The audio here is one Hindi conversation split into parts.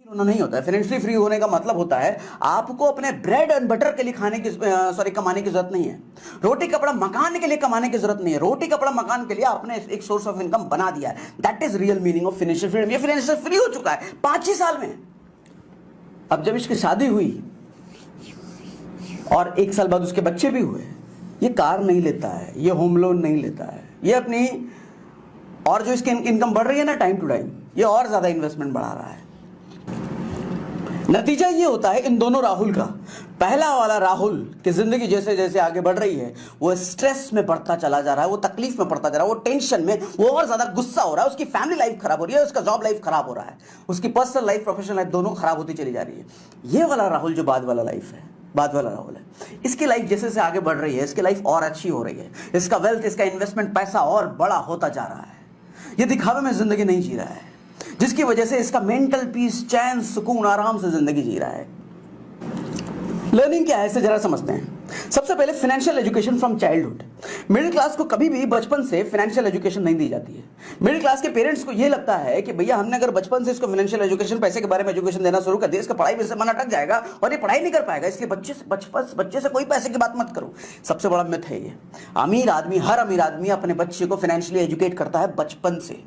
होना नहीं होता है। फाइनेंशियली फ्री होने का मतलब होता है आपको अपने ब्रेड एंड बटर के लिए कमाने की जरूरत नहीं है। रोटी कपड़ा मकान के लिए कमाने की जरूरत नहीं है। रोटी कपड़ा मकान के लिए आपने एक सोर्स ऑफ इनकम बना दिया है। That is real meaning of financial freedom. ये फाइनेंशियल फ्री हो चुका है 5 ही साल में। अब जब इसकी शादी हुई और 1 साल बाद उसके बच्चे भी हुए, ये कार नहीं लेता है, ये होम लोन नहीं लेता है, ये अपनी और जो इसकी इनकम बढ़ रही है ना टाइम टू टाइम, ये और ज्यादा इन्वेस्टमेंट बढ़ा रहा है। नतीजा ये होता है इन दोनों राहुल का, पहला वाला राहुल की जिंदगी जैसे जैसे आगे बढ़ रही है वो स्ट्रेस में पड़ता चला जा रहा है, वो तकलीफ में पड़ता जा रहा है, वो टेंशन में, वो और ज्यादा गुस्सा हो रहा है, उसकी फैमिली लाइफ खराब हो रही है, उसका जॉब लाइफ खराब हो रहा है, उसकी पर्सनल लाइफ प्रोफेशनल लाइफ दोनों खराब होती चली जा रही है। ये वाला राहुल जो बाद वाला लाइफ है, बाद वाला राहुल है, इसकी लाइफ जैसे जैसे आगे बढ़ रही है, इसकी लाइफ और अच्छी हो रही है, इसका वेल्थ, इसका इन्वेस्टमेंट पैसा और बड़ा होता जा रहा है। ये दिखावे में जिंदगी नहीं जी रहा है, जिसकी वजह से इसका मेंटल पीस, चैन, सुकून, आराम से जिंदगी जी रहा है। लर्निंग क्या है इसे जरा समझते हैं। सबसे पहले financial education from childhood. Middle class को कभी भी बचपन से फाइनेंशियल एजुकेशन नहीं दी जाती है। मिडिल क्लास के पेरेंट्स को यह लगता है कि भैया हमने अगर बचपन से इसको फाइनेंशियल एजुकेशन, पैसे के बारे में एजुकेशन देना शुरू कर दिया, इसका पढ़ाई में से मन अटक जाएगा और ये पढ़ाई नहीं कर पाएगा, इसलिए बच्चे से कोई पैसे की बात मत करो। सबसे बड़ा मिथ है ये। अमीर आदमी, हर अमीर आदमी अपने बच्चे को फाइनेंशियली एजुकेट करता है बचपन से।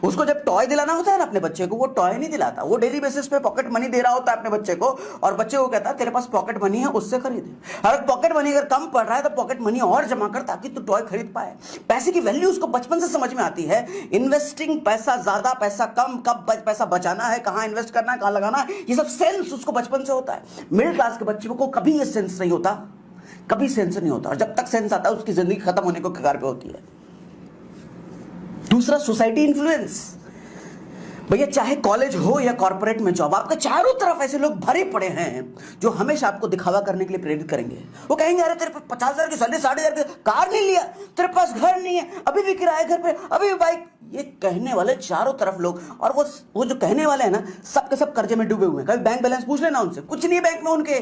उसको जब टॉय दिलाना होता है ना अपने बच्चे को, वो टॉय नहीं दिलाता, वो डेली बेसिस पे पॉकेट मनी दे रहा होता है अपने बच्चे को, और बच्चे को कहता है तेरे पास पॉकेट मनी है, उससे खरीदे। और पॉकेट मनी अगर कम पड़ रहा है तो पॉकेट मनी और जमा कर ताकि तू टॉय खरीद पाए। पैसे की वैल्यू उसको बचपन से समझ में आती है। इन्वेस्टिंग, पैसा ज्यादा, पैसा कम, कब पैसा बचाना है, कहां इन्वेस्ट करना है, कहां लगाना है, ये सब सेंस उसको बचपन से होता है। मिडिल क्लास के बच्चे को कभी ये सेंस नहीं होता, कभी सेंस नहीं होता, और जब तक सेंस आता है उसकी जिंदगी खत्म होने को कगार पे होती है। दूसरा, सोसाइटी इन्फ्लुएंस। भैया चाहे कॉलेज हो या कॉर्पोरेट में जॉब, आपके चारों तरफ ऐसे लोग भरे पड़े हैं जो हमेशा आपको दिखावा करने के लिए प्रेरित करेंगे। वो कहेंगे अरे तेरे पास 50,000 की सैलरी, 60,000 की कार नहीं लिया, तेरे पास घर नहीं है, अभी भी किराए घर पे, अभी भी बाइक। ये कहने वाले चारों तरफ लोग, और वो जो कहने वाले हैं ना, सबके सब कर्जे में डूबे हुए हैं। कभी बैंक बैलेंस पूछ लेना उनसे, कुछ नहीं है बैंक में उनके।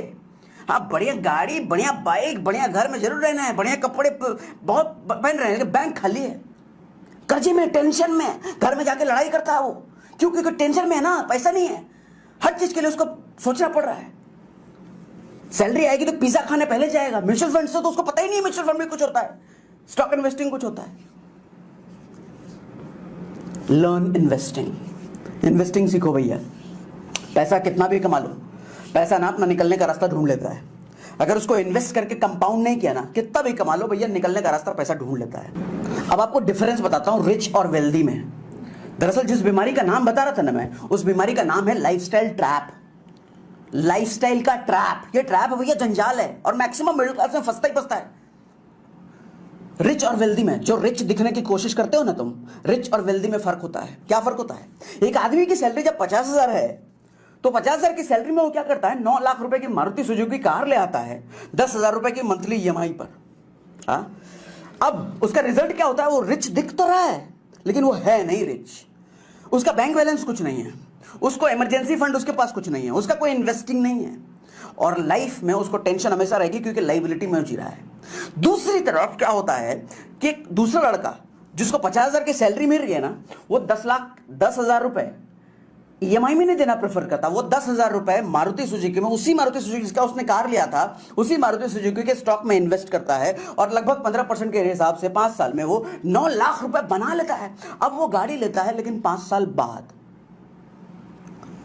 हाँ, बढ़िया गाड़ी, बढ़िया बाइक, बढ़िया घर में जरूर रहना है, बढ़िया कपड़े बहुत पहन रहे हैं, लेकिन बैंक खाली है, कर्जे में, टेंशन में, घर में जाके लड़ाई करता है वो। क्यों? क्योंकि टेंशन में है ना, पैसा नहीं है, हर चीज के लिए उसको सोचना पड़ रहा है। सैलरी आएगी तो पिज्जा खाने पहले जाएगा। म्यूचुअल फंड से तो उसको पता ही नहीं म्यूचुअल फंड में कुछ होता है, स्टॉक इन्वेस्टिंग कुछ होता है। Learn investing. इन्वेस्टिंग सीखो भैया। पैसा कितना भी कमा लो, पैसा ना अपना निकलने का रास्ता ढूंढ लेता है। अगर उसको इन्वेस्ट करके कंपाउंड नहीं किया ना, कितना भी कमा लो भैया, निकलने का रास्ता पैसा ढूंढ लेता है। अब आपको डिफरेंस बताता हूं रिच और वेल्दी में। दरअसल जिस बीमारी का नाम बता रहा था ना मैं, उस बीमारी का नाम है लाइफस्टाइल ट्रैप। लाइफस्टाइल का ट्रैप, ये ट्रैप है भैया, जंजाल है, और मैक्सिमम मिडिल क्लास में फंसता ही फंसता है। रिच और वेल्दी में, जो रिच दिखने की कोशिश करते हो ना तुम, रिच और वेल्दी में फर्क होता है। क्या फर्क होता है? एक आदमी की सैलरी जब 50,000 है तो 50,000 की सैलरी में वो क्या करता है, 9 लाख रुपए की मारुति सुजुकी कार ले आता है 10,000 रुपए की मंथली ईएमआई पर। हाँ, अब उसका रिजल्ट क्या होता है? वो रिच दिख तो रहा है लेकिन वो है नहीं रिच। उसका बैंक बैलेंस कुछ नहीं है, उसको इमरजेंसी फंड उसके पास कुछ नहीं है, उसका कोई इन्वेस्टिंग नहीं है, और लाइफ में उसको टेंशन हमेशा रहेगी क्योंकि लाइबिलिटी में जी रहा है। दूसरी तरफ क्या होता है कि दूसरा लड़का जिसको 50,000 की सैलरी मिल रही है ना, वो 10,10,000 रुपए ईएमआई में नहीं देना प्रेफर करता। वो 10,000 रुपए मारुति सुजुकी में, उसी मारुति सुजुकी जिसका उसने कार लिया था, उसी मारुति सुजुकी के स्टॉक में इन्वेस्ट करता है, और लगभग 15% के हिसाब से 5 साल में वो 9 लाख रुपए बना लेता है। अब वो गाड़ी लेता है, लेकिन 5 साल बाद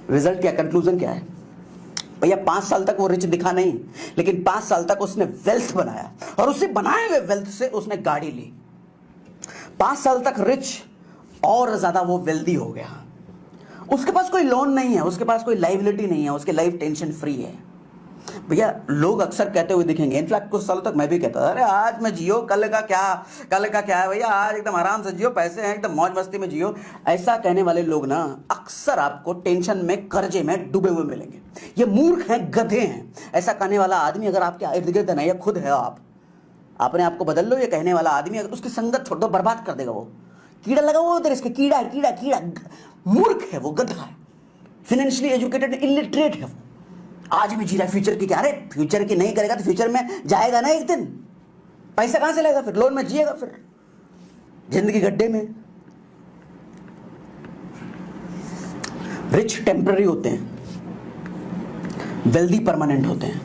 रिजल्ट क्या, कंक्लूजन क्या है भैया? 5 साल तक वो रिच दिखा नहीं, लेकिन 5 साल तक उसने वेल्थ बनाया, और उसे बनाए हुए वेल्थ से उसने गाड़ी ली। 5 साल तक रिच, और ज्यादा वो वेल्दी हो गया। उसके पास कोई लोन नहीं है, उसके पास कोई लाइबिलिटी नहीं है, उसकी लाइफ टेंशन फ्री है। भैया लोग अक्सर कहते हुए दिखेंगे, इनफैक्ट कुछ सालों तक मैं भी कहता था, अरे आज मैं जियो, कल का क्या है भैया, आज एकदम आराम से जियो, पैसे हैं एकदम मौज मस्ती में जियो। ऐसा कहने वाले लोग ना अक्सर आपको टेंशन में, कर्जे में डूबे हुए मिलेंगे। ये मूर्ख हैं, गधे हैं। ऐसा कहने वाला आदमी अगर आपके इर्द गिर्द है, या खुद है आप, अपने आप को बदल लो। ये कहने वाला आदमी अगर उसकी संगत छोड़ दो, बर्बाद कर देगा। वो कीड़ा लगा हुआ उधर, इसके कीड़ा कीड़ा कीड़ा, मूर्ख है वो, गधा है, फाइनेंशियली एजुकेटेड इलिटरेट है वो। आज भी जी रहा है फ्यूचर की क्या? अरे फ्यूचर की नहीं करेगा तो फ्यूचर में जाएगा ना एक दिन, पैसा कहां से लाएगा? फिर लोन में जिएगा, फिर जिंदगी गड्ढे में। रिच टेम्पररी होते हैं, वेल्दी परमानेंट होते हैं।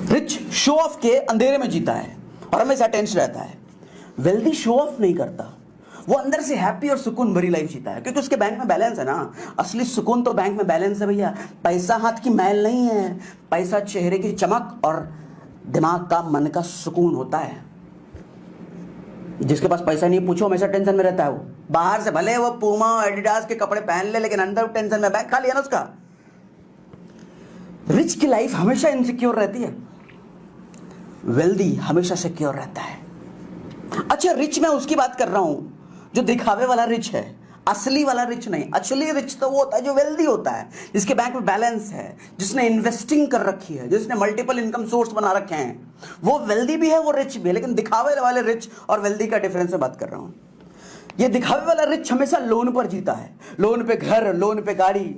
रिच शो ऑफ के अंधेरे में जीता है और हमेशा टेंशन रहता है। वेल्दी शो ऑफ नहीं करता, वो अंदर से हैप्पी और सुकून भरी लाइफ जीता है, क्योंकि उसके बैंक में बैलेंस है ना। असली सुकून तो बैंक में बैलेंस है भैया। पैसा हाथ की मैल नहीं है, पैसा चेहरे की चमक और दिमाग का, मन का सुकून होता है। जिसके पास पैसा नहीं, पूछो, हमेशा टेंशन में रहता है। वो बाहर से भले वो पूमा एडिडास के कपड़े पहन ले, लेकिन अंदर टेंशन में, बैंक खाली है ना उसका। रिच की लाइफ हमेशा इनसिक्योर रहती है, वेल्दी हमेशा सिक्योर रहता है। अच्छा, रिच मैं उसकी बात कर रहा हूं जो दिखावे वाला रिच है, असली वाला रिच नहीं। असली रिच तो वो होता है जो वेल्दी होता है, जिसके बैंक में बैलेंस है, जिसने इन्वेस्टिंग कर रखी है, जिसने मल्टीपल इनकम सोर्स बना रखे हैं। वो वेल्दी भी है, वो रिच भी है। लेकिन दिखावे वाले रिच और वेल्दी का डिफरेंस मैं बात कर रहा हूं। ये दिखावे वाला रिच हमेशा लोन पर जीता है, लोन पे घर, लोन पे गाड़ी।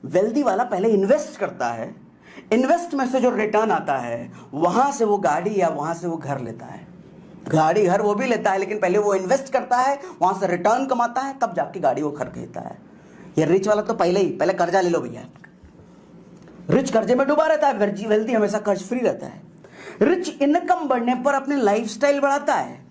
वेल्दी वाला पहले इन्वेस्ट करता है, इन्वेस्ट में से जो रिटर्न आता है वहां से वो गाड़ी या वहां से वो घर लेता है। गाड़ी घर वो भी लेता है, लेकिन पहले वो इन्वेस्ट करता है, वहां से रिटर्न कमाता है, तब जाके गाड़ी वो खरीदता है। ये रिच वाला तो पहले कर्जा ले लो भैया। रिच कर्जे में डूबा रहता है, वेल्दी हमेशा कर्ज फ्री रहता है। रिच इनकम बढ़ने पर अपनी लाइफस्टाइल बढ़ाता है,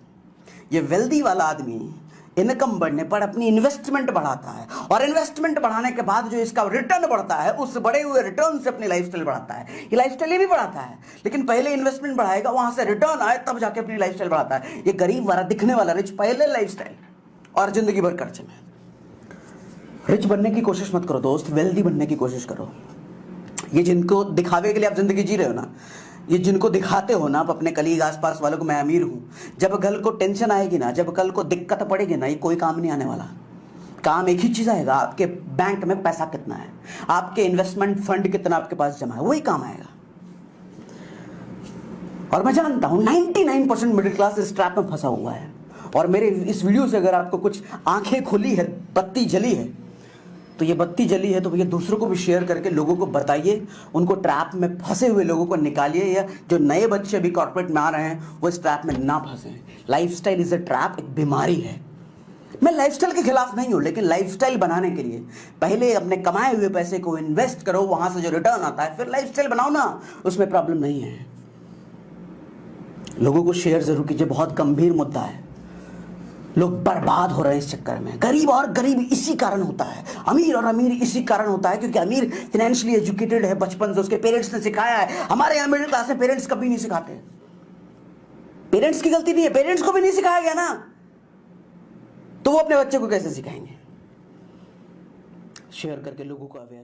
ये वेल्दी वाला आदमी इनकम बढ़ने पर अपनी इन्वेस्टमेंट बढ़ाता है, और इन्वेस्टमेंट बढ़ाने के बाद जो इसका रिटर्न बढ़ता है, उस बढ़े हुए रिटर्न से अपनी लाइफस्टाइल बढ़ाता है। ये लाइफस्टाइल ये भी बढ़ाता है, लेकिन पहले इन्वेस्टमेंट बढ़ाएगा, वहां से रिटर्न आए, तब जाके अपनी लाइफस्टाइल बढ़ाता है। ये गरीब वाला दिखने वाला रिच पहले लाइफस्टाइल और जिंदगी भर कर्जे में। रिच बनने की कोशिश मत करो दोस्त, वेल्दी बनने की कोशिश करो। ये जिनको दिखावे के लिए आप जिंदगी जी रहे हो ना, ये जिनको दिखाते हो ना आप अपने कलीग आसपास वालों को, मैं अमीर हूं, जब कल को टेंशन आएगी ना, जब कल को दिक्कत पड़ेगी ना, ये कोई काम नहीं आने वाला। काम एक ही चीज आएगा, आपके बैंक में पैसा कितना है, आपके इन्वेस्टमेंट फंड कितना आपके पास जमा है, वही काम आएगा। और मैं जानता हूं 99% मिडिल क्लास इस ट्रैप में फंसा हुआ है। और मेरे इस वीडियो से अगर आपको कुछ आंखें खुली है, बत्ती जली है, तो ये बत्ती जली है तो भैया दूसरों को भी शेयर करके लोगों को बताइए, उनको ट्रैप में फंसे हुए लोगों को निकालिए, या जो नए बच्चे अभी कॉर्पोरेट में आ रहे हैं वो इस ट्रैप में ना फंसे। लाइफस्टाइल इज अ ट्रैप, एक बीमारी है। मैं लाइफस्टाइल के खिलाफ नहीं हूं, लेकिन लाइफस्टाइल बनाने के लिए पहले अपने कमाए हुए पैसे को इन्वेस्ट करो, वहां से जो रिटर्न आता है फिर लाइफस्टाइल बनाओ ना, उसमें प्रॉब्लम नहीं है। लोगों को शेयर जरूर कीजिए, बहुत गंभीर मुद्दा है। लोग बर्बाद हो रहे हैं इस चक्कर में। गरीब और गरीब इसी कारण होता है, अमीर और अमीर इसी कारण होता है, क्योंकि अमीर फाइनेंशियली एजुकेटेड है, बचपन से उसके पेरेंट्स ने सिखाया है। हमारे यहाँ मिडिल क्लास में पेरेंट्स कभी नहीं सिखाते। पेरेंट्स की गलती नहीं है, पेरेंट्स को भी नहीं सिखाया गया ना, तो वो अपने बच्चे को कैसे सिखाएंगे। शेयर करके लोगों को अवेयर